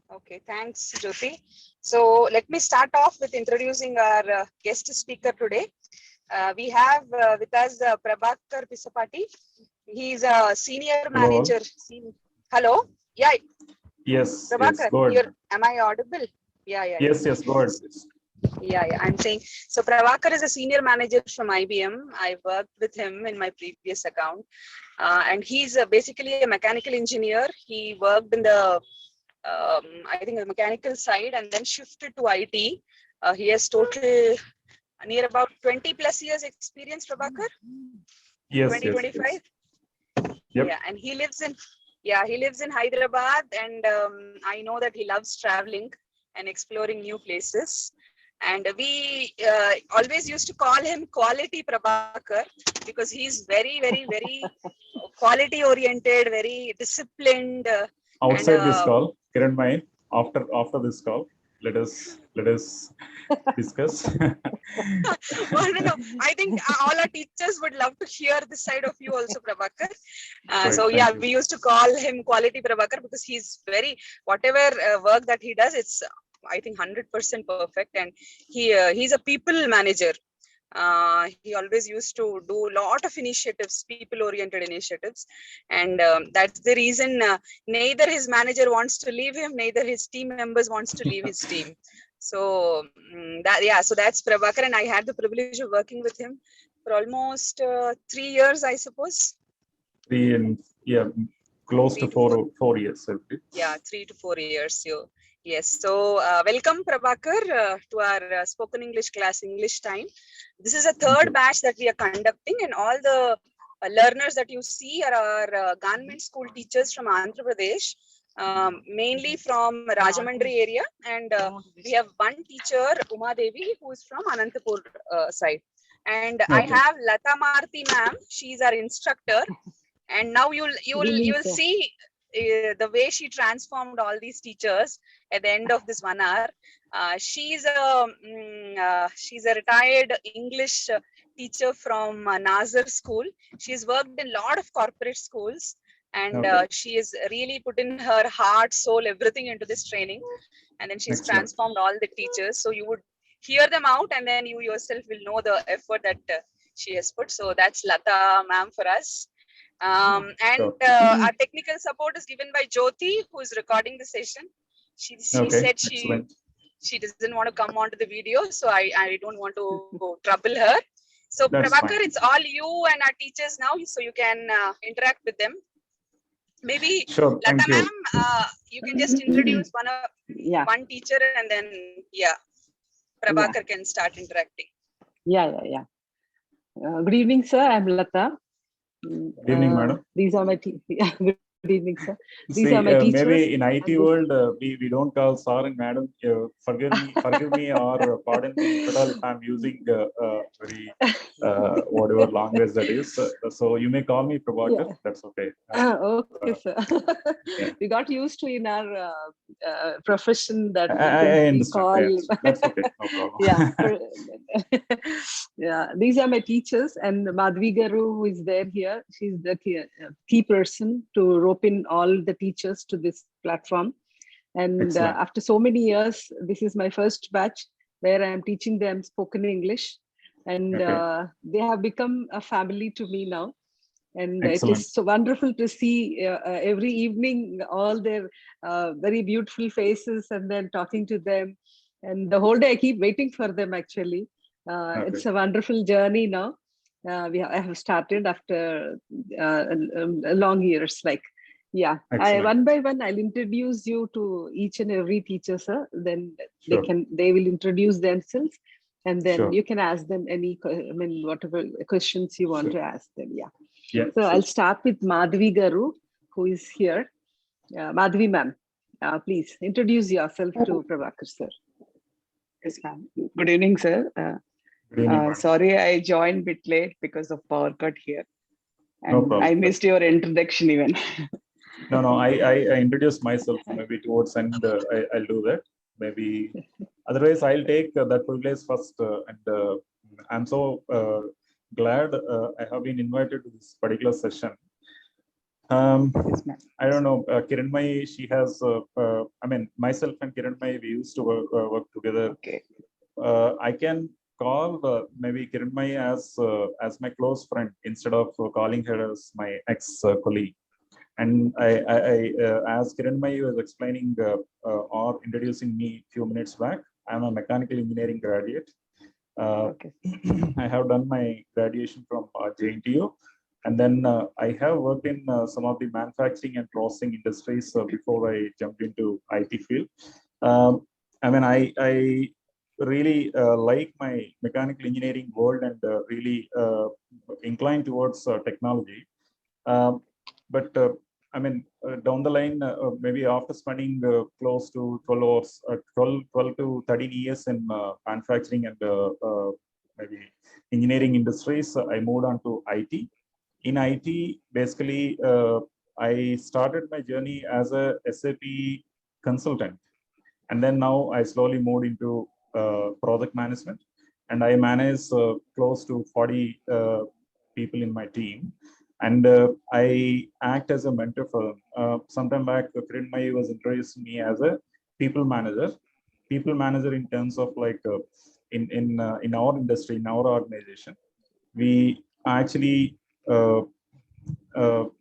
Okay, thanks, Jyoti. So let me start off with introducing our guest speaker today. We have with us Prabhakar Pisapati. He is a senior Hello all. manager. Hello? Yeah, Yes, Prabhakar, go ahead. am I audible? Yeah. Yes, go ahead, please. Yeah, I'm saying. So Prabhakar is a senior manager from IBM. I worked with him in my previous account. And he's basically a mechanical engineer. He worked in the I think the mechanical side and then shifted to IT. He has total near about 20 plus years experience, Prabhakar. Yes. 2025. Yep. Yeah, and he lives in Hyderabad, and I know that he loves traveling and exploring new places. And we always used to call him Quality Prabhakar because he's very quality oriented, very disciplined. Outside this call, Kiran Mai, after this call, let us discuss. No. I think all our teachers would love to hear this side of you also, Prabhakar. Right, So yeah, you. we used to call him Quality Prabhakar because he's whatever work that he does, it's I think 100% perfect, and he's a people manager. He always used to do a lot of initiatives, people-oriented initiatives, and that's the reason neither his manager wants to leave him, neither his team members wants to leave his team. So so that's Prabhakar, and I had the privilege of working with him for almost 3 years, I suppose. 3 and close to 4 years. Yeah, 3 to 4 years. Yes. So welcome, Prabhakar, to our spoken English class, English Time. This is a third batch that we are conducting, and all the learners that you see are our government school teachers from Andhra Pradesh, mainly from Rajamandri area, and we have one teacher, Uma Devi, who is from Anantapur side. And I have Lata Marti ma'am. She's our instructor, and now you'll see the way she transformed all these teachers at the end of this 1 hour. She's a retired English teacher from Nazar School. She's worked in a lot of corporate schools, and she has really put in her heart, soul, everything into this training. And then she's transformed all the teachers. So you would hear them out, and then you yourself will know the effort that she has put. So that's Lata ma'am for us. Our technical support is given by Jyoti, who is recording the session. She said she doesn't want to come onto the video, so I don't want to trouble her. So Prabhakar, it's all you and our teachers now, so you can interact with them. Maybe Lata ma'am, you can just introduce one teacher, and then Prabhakar can start interacting. Yeah. Good evening, sir. I'm Lata. Good evening, madam. These are my good evening, sir. These are my teachers. Maybe in IT world, we don't call sir and madam. Forgive me, or pardon me if I'm using very whatever language that is. So you may call me Prabhakar. That's okay. Okay, sir. We got used to in our profession that we call. That's okay. No problem. Yeah. These are my teachers, and Madhvi Garu, who is there here. She's the key person to rope in all the teachers to this platform. And after so many years, this is my first batch where I am teaching them spoken English, and they have become a family to me now. And it is so wonderful to see every evening all their very beautiful faces, and then talking to them. And the whole day I keep waiting for them, actually. It's a wonderful journey now. I have started after long years. One by one, I'll introduce you to each and every teacher, sir. Then they will introduce themselves, and then you can ask them whatever questions you want to ask them. So I'll start with Madhvi Garu, who is here. Madhvi ma'am, please introduce yourself to Prabhakar, sir. Yes, ma'am. Good evening, sir. Sorry, I joined a bit late because of power cut here. And I missed your introduction even. No, I introduced myself maybe towards end. I'll do that. Maybe otherwise I'll take that privilege first. And I'm so glad I have been invited to this particular session. Yes, ma'am. I don't know, Kiranmai, she has, I mean, myself and Kiranmai, we used to work together. Okay. I can call maybe Kiranmai as my close friend instead of calling her as my ex-colleague. And as Kiranmai was explaining or introducing me a few minutes back, I'm a mechanical engineering graduate. Okay. I have done my graduation from JNTU, and then I have worked in some of the manufacturing and processing industries before I jumped into IT field. I mean, I really like my mechanical engineering world and really inclined towards technology. But I mean, down the line, maybe after spending close to 12 hours, 12 to 13 years in manufacturing and maybe engineering industries, I moved on to IT. In IT, basically, I started my journey as a SAP consultant. And then now I slowly moved into project management. And I manage close to 40 people in my team. And I act as a mentor for them. Sometime back, Kiranmai was introducing me as a people manager. People manager in terms of like in our industry, in our organization, we actually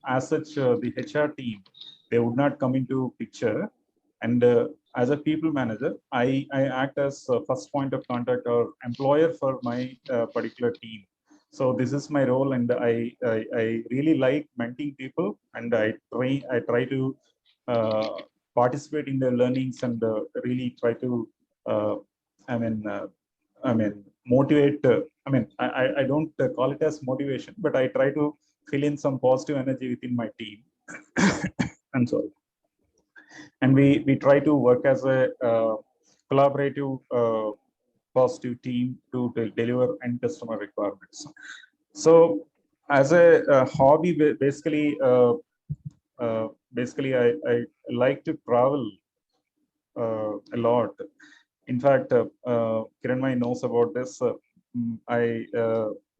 as such the HR team, they would not come into picture. And as a people manager, I act as first point of contact or employer for my particular team. So this is my role, and I really like mentoring people, and I try to participate in their learnings and really try to uh, I mean uh, I mean motivate. I don't call it as motivation, but I try to fill in some positive energy within my team. I'm sorry. And we try to work as a collaborative positive team to deliver end customer requirements. So as a hobby, basically I like to travel a lot. In fact, Kiranmai knows about this. I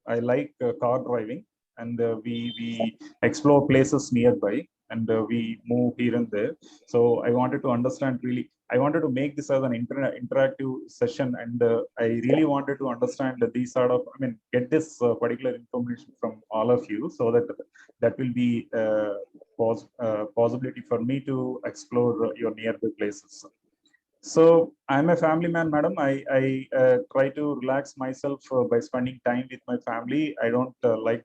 like car driving, and we explore places nearby, and we move here and there. So I wanted to understand really. I wanted to make this as an interactive session, and I really wanted to understand these sort of. I mean, get this particular information from all of you, so that will be possibility for me to explore your nearby places. So I'm a family man, madam. I try to relax myself by spending time with my family. I don't like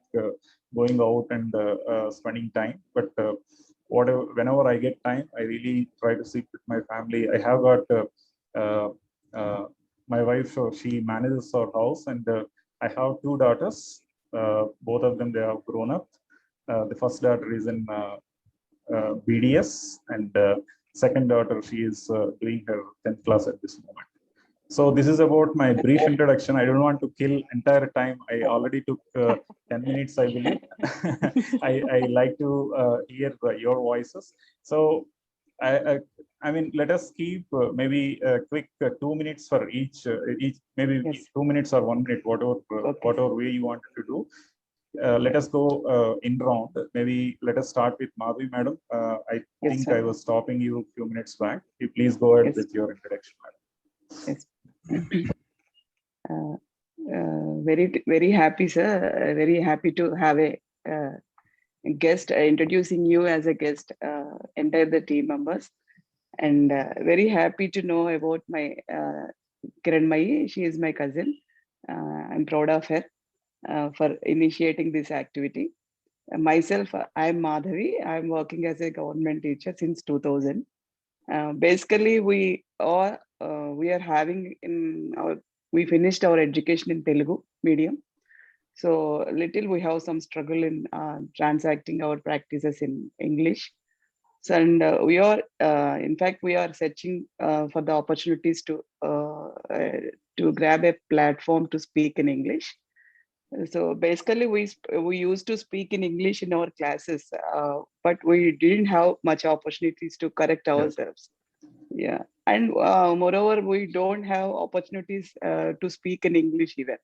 going out and spending time, but whenever I get time, I really try to sit with my family. I have got uh, uh, my wife. She manages our house, and I have two daughters. Both of them, they have grown up. The first daughter is in BDS, and second daughter, she is doing her 10th class at this moment. So this is about my brief introduction. I don't want to kill entire time. I already took 10 minutes, I believe. I like to hear your voices. So I mean, let us keep maybe a quick 2 minutes for each, maybe Yes. 2 minutes or 1 minute, whatever way you want to do. Let us go in round. Maybe let us start with Madhavi, madam. I Yes, think sir. I was stopping you a few minutes back. You please go ahead Yes. with your introduction, madam. Yes. Very happy, sir. Very happy to have a guest introducing you as a guest, entire the team members, and very happy to know about my Kiranmai. She is my cousin. I'm proud of her for initiating this activity. Myself, I'm Madhavi. I'm working as a government teacher since 2000. Basically, we are having in our we finished our education in Telugu medium. So little we have some struggle in transacting our practices in English. So, and in fact, we are searching for the opportunities to grab a platform to speak in English. So basically, we used to speak in English in our classes, but we didn't have much opportunities to correct ourselves. Yeah, and moreover, we don't have opportunities to speak in English even.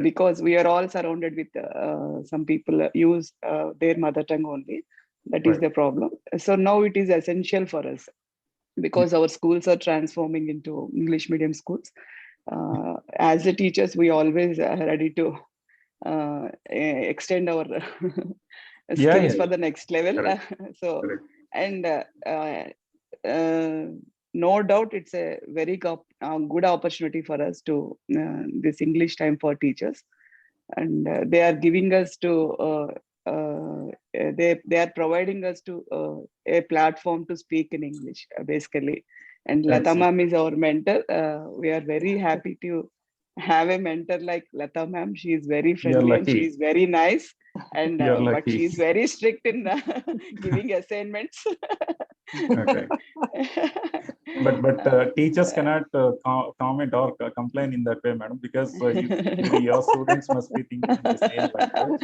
Because we are all surrounded with some people use their mother tongue only. That is Right. the problem. So now it is essential for us because our schools are transforming into English medium schools. As the teachers, we always are ready to extend our Yeah, skills yeah, for yeah. the next level. Correct. So, Correct. and no doubt it's a very good opportunity for us to this English time for teachers, and they are giving us to they are providing us to a platform to speak in English basically. And Lata Excellent. ma'am is our mentor. We are very happy to have a mentor like Lata ma'am. She is very You're friendly and she lucky. is very nice. And You're but she lucky. is very strict in giving assignments. Okay. But teachers cannot comment or complain in that way, madam, because maybe your students must be thinking in the same line, right?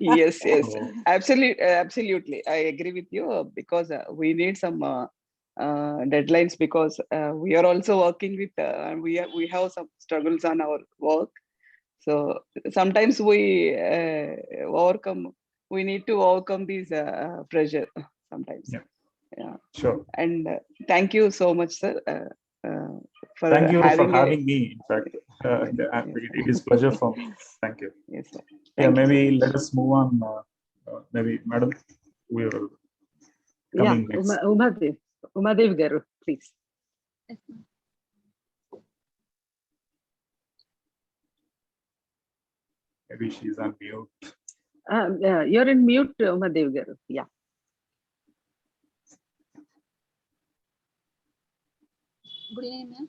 Yes, yes, So, absolutely. I agree with you because we need some deadlines because we are also working with and we have some struggles on our work. So sometimes we need to overcome these pressure sometimes. yeah, Yeah. sure. And thank you so much, sir, for Thank you for having a having me. In fact, yes, yes, it is pleasure for me. Thank you. yes, sir. Yeah, Thank you so maybe much. let us move on. Maybe, madam, we will Yeah, coming next. Umadev Garu, please. Maybe she's on mute. Yeah, you're in mute, Umadev Garu. Yeah. Good evening, ma'am.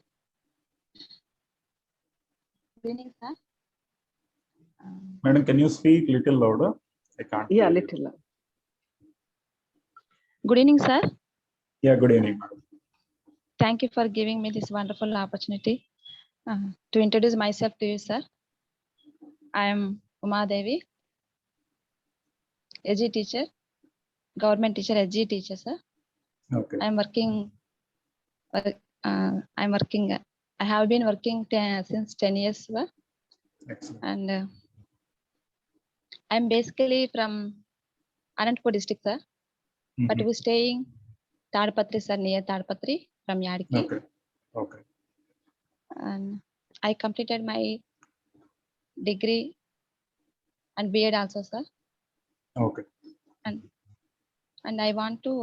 Good evening, sir. Madam, can you speak little louder? I can't Yeah, hear you. little. Good evening, sir. Yeah, good evening, madam. Thank you for giving me this wonderful opportunity to introduce myself to you, sir. I am Uma Devi, SG teacher, government teacher, SG teacher, sir. Okay. I have been working since 10 years, sir. Excellent. And I'm basically from Anantapur district, sir. But Mhm. we staying Tadpatri, sir, near Tadpatri from Yadki. Okay. Okay. And I completed my degree and B.Ed also, sir. Okay. And I want to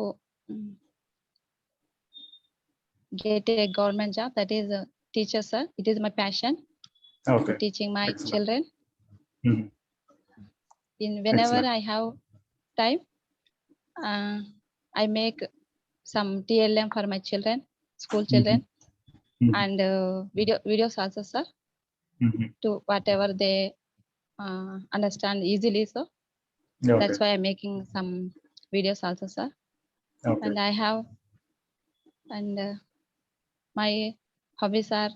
get a government job, that is a teacher, sir. It is my passion. Okay. Teaching my Excellent. children. Mhm. Whenever Excellent. I have time, I make some TLM for my children, school children, Mhm. and videos also, sir, Mhm. to whatever they understand easily. So Okay. that's why I'm making some videos also, sir. Okay. And I have, and my hobbies are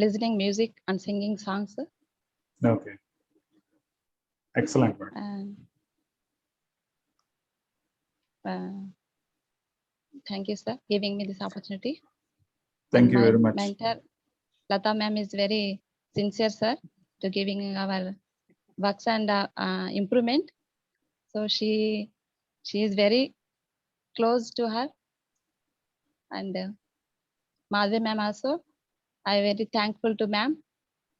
listening music and singing songs. Okay. Excellent, madam. And thank you, sir, giving me this opportunity. Thank And you my very much. mentor, Lata ma'am, is very sincere, sir, to giving our works and improvement. So she is very close to her. And Madhvi ma'am also, I very thankful to ma'am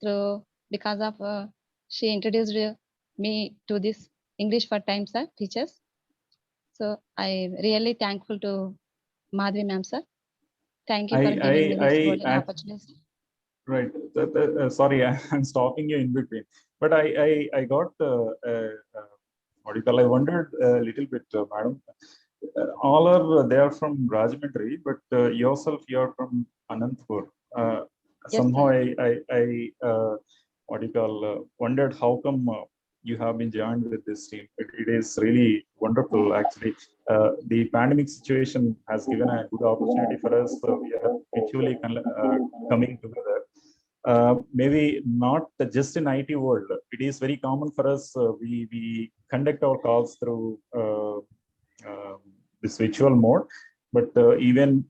through because of she introduced me to this English for Time, sir, teachers. So I really thankful to Madhvi ma'am, sir. Thank you for giving me this golden opportunity. Right. Sorry, I'm stopping you in between. But I got what do you call? I wondered a little bit, madam. All are they are from Rajahmundry, but yourself you're from Anantapur. Yes, Somehow sir. I what do you call? Wondered how come you have been joined with this team. It is really wonderful, actually. The pandemic situation has given a good opportunity for us. So we are mutually coming together. Maybe not just in IT world. It is very common for us. We conduct our calls through this virtual mode, but even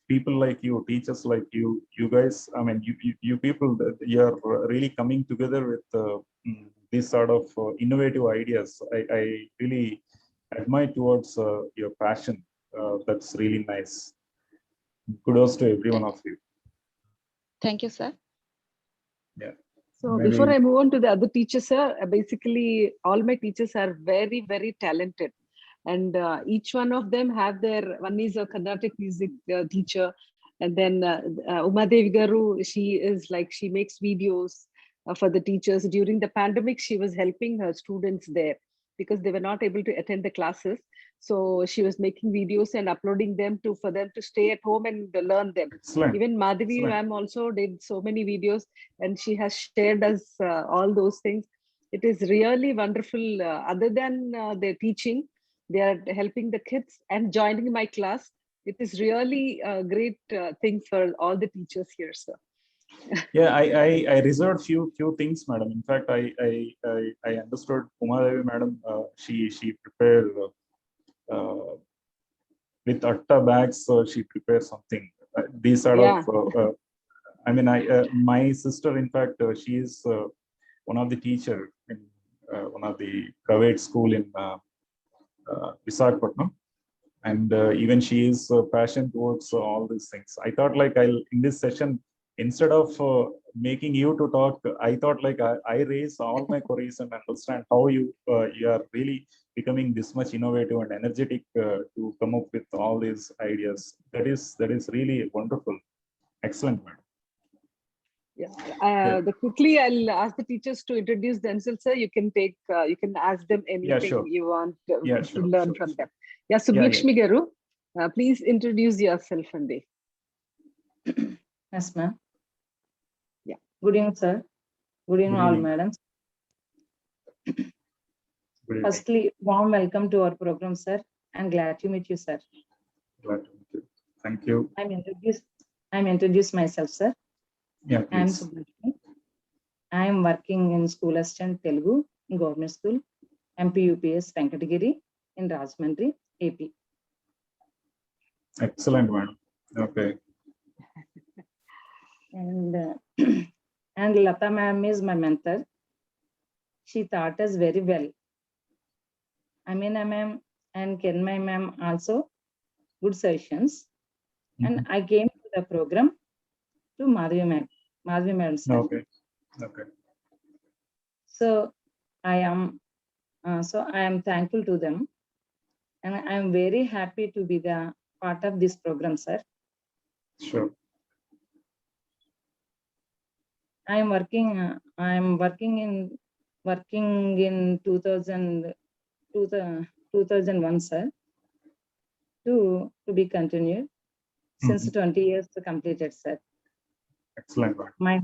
people like you, teachers like you guys, I mean, you people, you are really coming together with these sort of innovative ideas. I really admire towards your passion. That's really nice. Kudos to every one of you. Thank you, sir. Yeah. So Maybe- before I move on to the other teachers, sir, basically all my teachers are very, very talented. And each one of them have their, one is a Carnatic music teacher. And then Uma Devi Garu, she is like, she makes videos for the teachers. During the pandemic, she was helping her students there because they were not able to attend the classes. So she was making videos and uploading them for them to stay at home and learn them. Excellent. Even Madhavi Excellent. ma'am also did so many videos and she has shared us all those things. It is really wonderful. Other than their teaching, they are helping the kids and joining my class. It is really a great thing for all the teachers here, sir. Yeah, I reserved few things, madam. In fact, I understood Uma Devi madam. She prepared with atta bags. She prepared something. These sort of. I mean, my sister, in fact, she is one of the teacher in one of the private school in Visakhapatnam. And even she is passionate towards all these things. I thought like in this session, instead of making you to talk, I thought like I raise all my queries and understand how you are really becoming this much innovative and energetic to come up with all these ideas. That is really wonderful. Excellent, madam. Yeah. Quickly, I'll ask the teachers to introduce themselves, sir. You can take, you can ask them anything sure. you want to Sure, learn from them. Yeah, Subhlakshmi Garu, please introduce yourself, Ande. Yes, ma'am. Yeah. Good evening, sir. Good evening, all madams. Firstly, warm welcome to our program, sir. I'm glad to meet you, sir. Glad to meet you. Thank you. I'm introduced myself, sir. Yeah, I'm please. Subhlakshmi. I'm working in school assistant Telugu in government school, MP UPS Venkatagiri in Rajahmundry, AP. Excellent, madam. Okay. And and Lata ma'am is my mentor. She taught us very well. Amina ma'am and Kenmai ma'am also good sessions. And I came to the program to Madhavi ma'am, sir. Okay. Okay. So I am thankful to them, and I am very happy to be the part of this program, sir. Sure. I am working in 2001, sir, to be continued since 20 years completed, sir. Excellent. My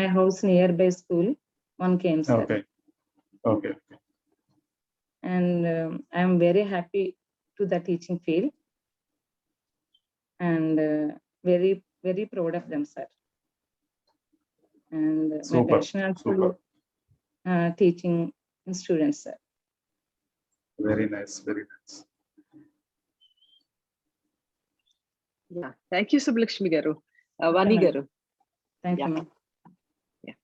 house nearby school, one came, sir. Okay. Okay. And I am very happy to the teaching field and very, very proud of them, sir. And my passion also teaching students, sir. Very nice. Very nice. Yeah. Thank you, Subhlakshmi Garu. Vani Garu. Thank you, ma'am. Yeah.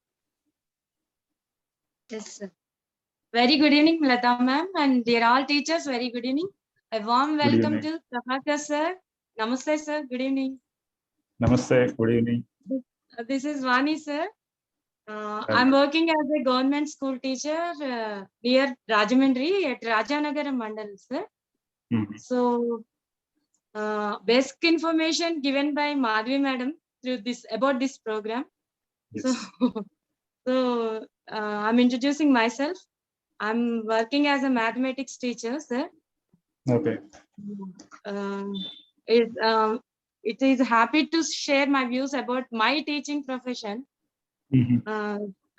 Yes, sir. Very good evening, Lata ma'am, and dear all teachers, very good evening. A warm welcome to Prabhakar sir. Namaste, sir. Good evening. Namaste. Good evening. This is Vani, sir. I'm working as a government school teacher near Rajahmundry at Rajanagaram Mandal, sir. So, basic information given by Madhavi madam through this about this program. Yes. So I'm introducing myself. I'm working as a mathematics teacher, sir. Okay. It is happy to share my views about my teaching profession.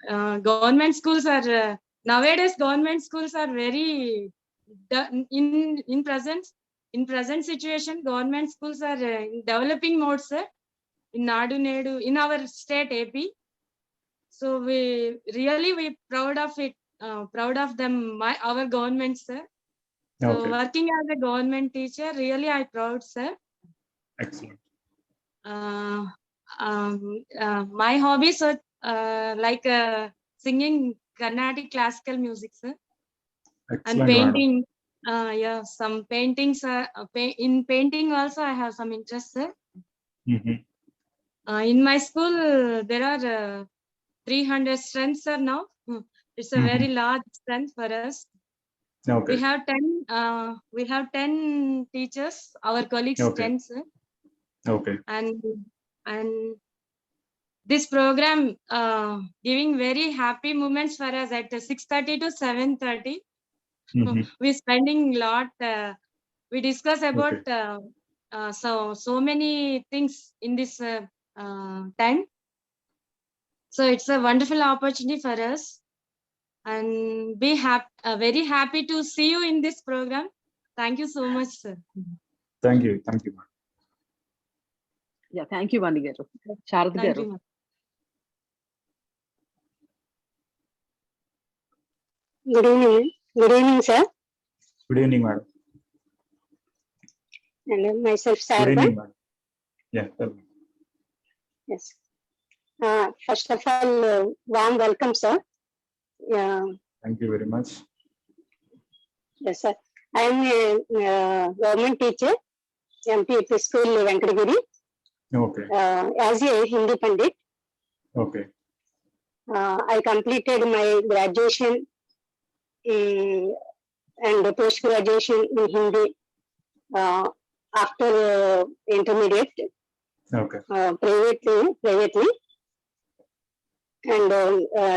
Government schools are nowadays. Government schools are very in present situation. Government schools are in developing mode, sir. In Nadu Nedu, in our state AP. So we proud of it. Proud of them, our government, sir. So working as a government teacher, really I proud, sir. Excellent. My hobbies are like singing Carnatic classical music, sir. And Excellent, madam. painting. Yeah, some paintings. In painting also, I have some interest, sir. Mhm. In my school, there are 300 strengths, sir. Now it's a very large strength for us. Okay. We have 10 teachers, our colleagues, Okay. 10, sir. Okay. And this program giving very happy moments for us at 6:30 to 7:30. We spending lot. We discuss about so many things in this time. So it's a wonderful opportunity for us, and very happy to see you in this program. Thank you so much, sir. Thank you. Thank you, madam. Yeah, thank you, Vani garu. Sharad Thank garu. you, ma'am. Good evening. Good evening, sir. Good evening, madam. And myself, Good Sarva. evening, madam. Yeah. Tell me. Yes. First of all, warm welcome, sir. Thank you very much. Yes, sir. I am a government teacher, MP School, Venkatagiri. Okay. As a Hindi Pandit, Okay. I completed my graduation and post-graduation in Hindi after intermediate. Okay. Privately. And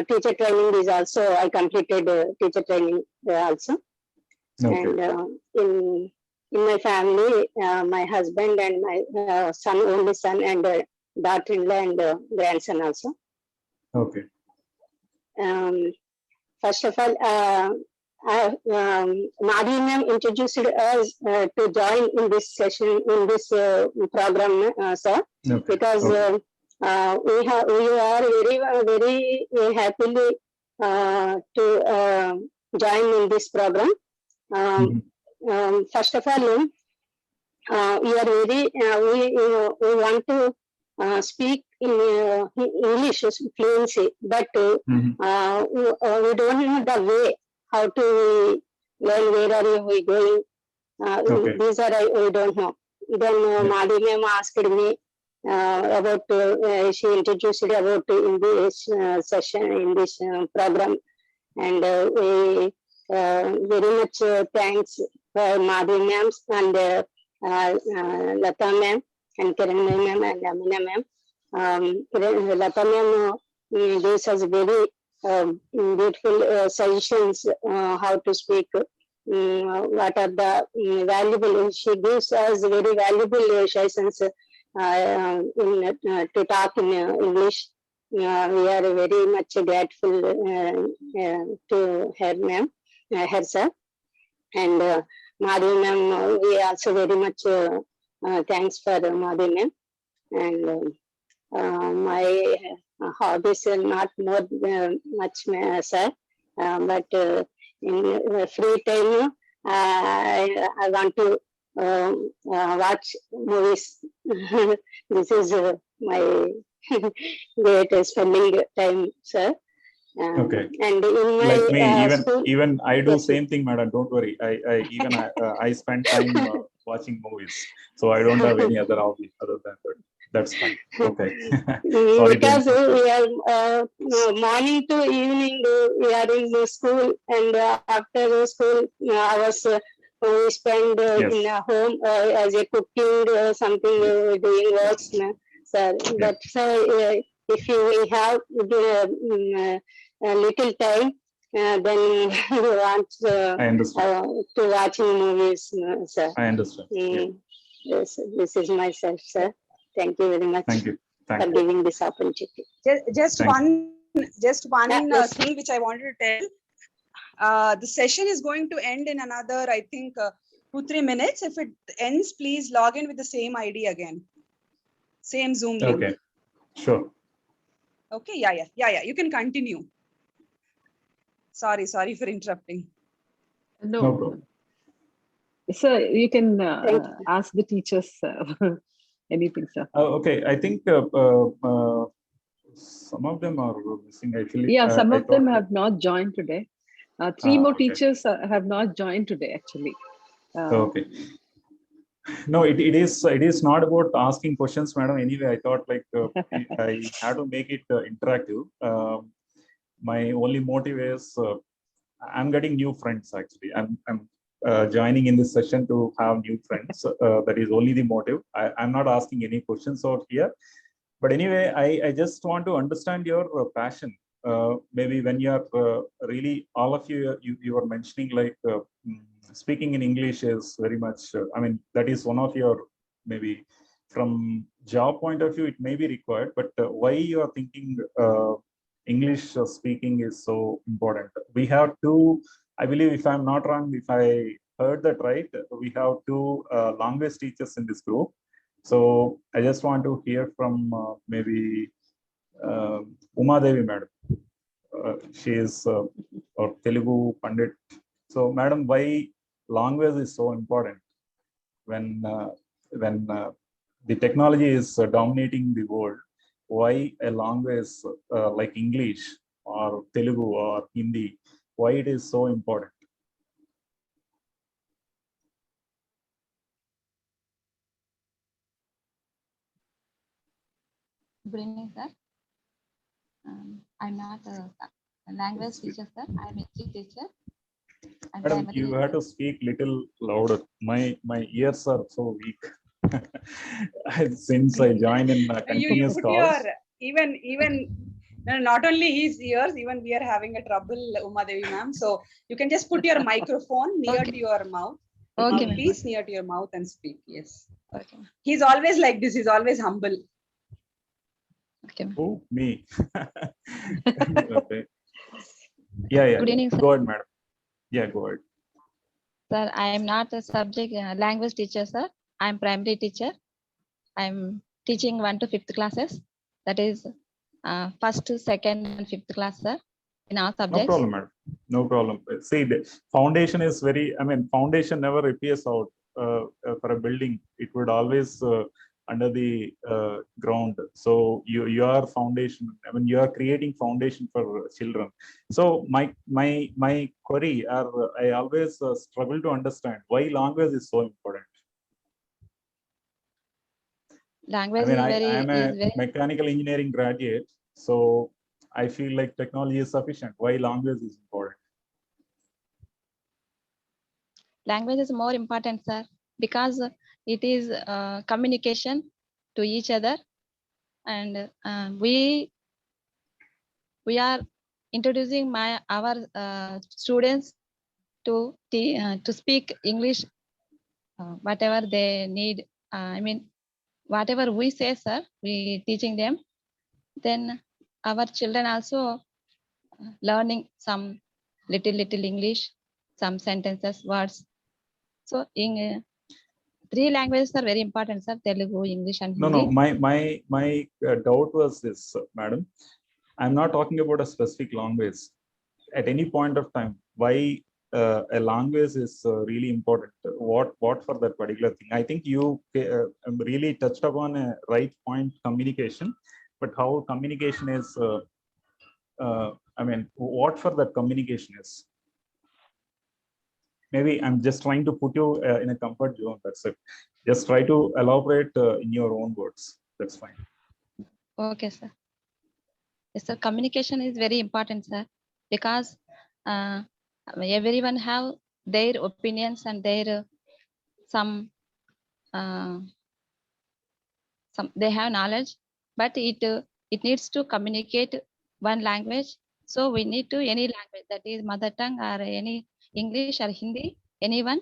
teacher training is also, I completed teacher training also. Okay. And in my family, my husband and my only son and daughter-in-law and grandson also. Okay. First of all, Madhi ma'am introduced us to join in this session, in this program, sir, Okay. because Okay. we are very happily to join in this program. First of all, we are very we want to speak in English fluency, but we don't know the way how to learn. Where are we going? Okay. These are we don't know. Then Madhi ma'am asked me about. She introduced about in this session, in this program, and we very much thanks for Madhi ma'am and Lata ma'am and Kiran ma'am and Amina ma'am. Lata ma'am gives us very beautiful suggestions how to speak. What are the valuable? She gives us very valuable suggestions to talk in English. We are very much grateful to her ma'am, her sir, and Madhi ma'am. We also very much thanks for Madhi ma'am. And my hobbies are not more much, sir, but in free time, I want to watch movies. This is my great spending time, sir. Okay. And in my Like me, school, even I do yes, same thing, madam. Don't worry. I spend time watching movies, so I don't have any other hobby other than that. That's fine. Okay. Sorry to because interrupt. we are morning to evening we are in the school, and after the school hours we spend Yes. in a home as a cooking something doing works. So that's if we have a little time, then we want I understand. to watching movies, sir. I understand. Yeah. Yes, this is myself, sir. Thank you very much Thank you. for Thank you. giving this opportunity. Just Thank one Yes. thing which I wanted to tell. The session is going to end in another, I think, 2-3 minutes. If it ends, please log in with the same ID again. Same Zoom link. Okay. Sure. Okay. Yeah. You can continue. Sorry for interrupting. No No. problem. Sir, you can Thank you. ask the teachers anything, sir. Okay. I think Some of them are missing actually. Yeah, some I of them thought have not joined today. Three more okay. teachers have not joined today, actually. Okay. No, it is not about asking questions, madam. Anyway, I thought like I had to make it interactive. My only motive is I'm getting new friends actually. I'm joining in this session to have new friends. That is only the motive. I'm not asking any questions out here. But anyway, I just want to understand your passion. Maybe when you are really, all of you are mentioning like speaking in English is very much, I mean, that is one of your, maybe from job point of view, it may be required, but why you are thinking English speaking is so important? We have two, I believe, if I'm not wrong, if I heard that right, we have two language teachers in this group. So I just want to hear from maybe Uma Devi madam. She is our Telugu Pandit. So madam, why language is so important when the technology is dominating the world? Why a language like English or Telugu or Hindi, why it is so important? Good evening, sir. I'm not a language teacher, sir. I'm a teacher. Madam, you have to speak little louder. My ears are so weak. Since I joined in continuous you put calls. even no, not only his ears, even we are having a trouble, Uma Devi ma'am. So you can just put your microphone near to your mouth. Okay, Please near to your mouth and speak. Yes. Okay. He's always like this. He's always humble. Okay. Oh, me. Okay. Yeah. Good evening, sir. Go ahead, madam. Yeah, go ahead. Sir, I am not a subject language teacher, sir. I'm primary teacher. I'm teaching 1 to 5th classes. That is first, second, and 5th class, sir, in all subjects. No problem, madam. No problem. See, the foundation is very, I mean, foundation never appears out for a building. It would always under the ground. So your foundation, I mean, you are creating foundation for children. So my query, I always struggle to understand why language is so important. Language I mean, is I am a very mechanical engineering graduate, so I feel like technology is sufficient. Why language is important? language is more important, sir, because it is communication to each other, and we are introducing our students to speak English, whatever they need. I mean, whatever we say, sir, we teaching them. Then our children also learning some little English, some sentences, words. So in 3 languages are very important, sir: Telugu, English, and Hindi. No. My doubt was this, madam. I'm not talking about a specific language. At any point of time, why a language is really important? What for that particular thing? I think you really touched upon a right point, communication. But how communication is? I mean, what for that communication is? Maybe I'm just trying to put you in a comfort zone. That's it. Just try to elaborate in your own words. That's fine. Okay, sir. Yes, sir. Communication is very important, sir, because everyone have their opinions and their some they have knowledge, but it needs to communicate one language. So we need to any language, that is mother tongue or any English or Hindi, anyone.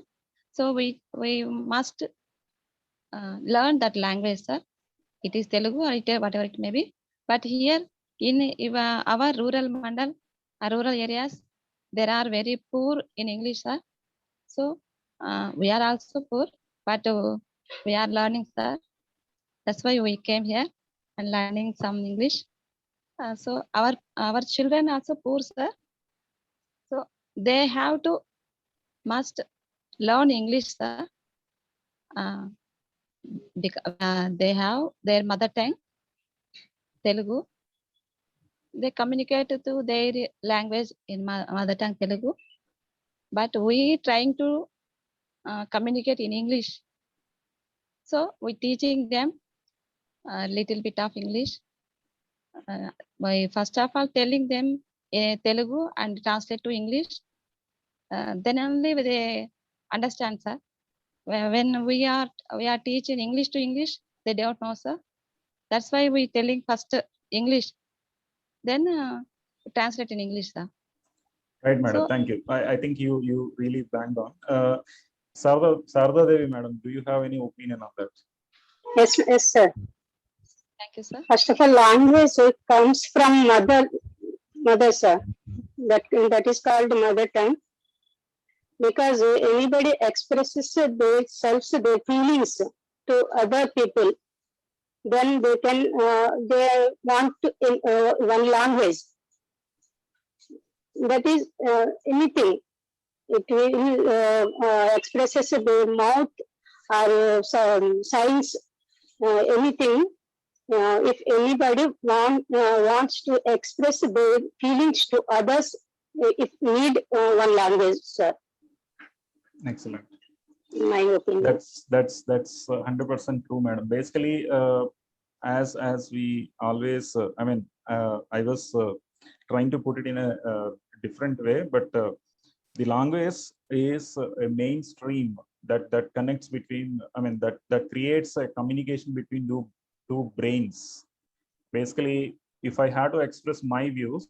So we must learn that language, sir. It is Telugu or whatever it may be. But here in our rural mandal, rural areas, there are very poor in English, sir. So we are also poor, but we are learning, sir. That's why we came here and learning some English. So our children also poor, sir. So they have to must learn English, sir. Because they have their mother tongue, Telugu. they communicate to their language in mother tongue Telugu, but we trying to communicate in English. So we teaching them a little bit of English. By first of all telling them Telugu and translate to English. Then only they understand, sir. When we are teaching English to English, they don't know, sir. That's why we telling first English, then translate in English, sir. Right, madam. So- Thank you. I think you really banged on. Sarada Devi, madam, do you have any opinion on that? Yes, yes, sir. Thank you, sir. First of all, language comes from mother, sir. That is called mother tongue. Because anybody expresses their selves, their feelings to other people, then they can they want to one language. That is anything. It will expresses their mouth or some signs, anything. If anybody wants to express their feelings to others, it need one language, sir. Excellent. In my opinion. That's 100% true, madam. Basically, as we always, I was trying to put it in a different way, but the language is a mainstream that connects between, that creates a communication between two brains. Basically, if I had to express my views,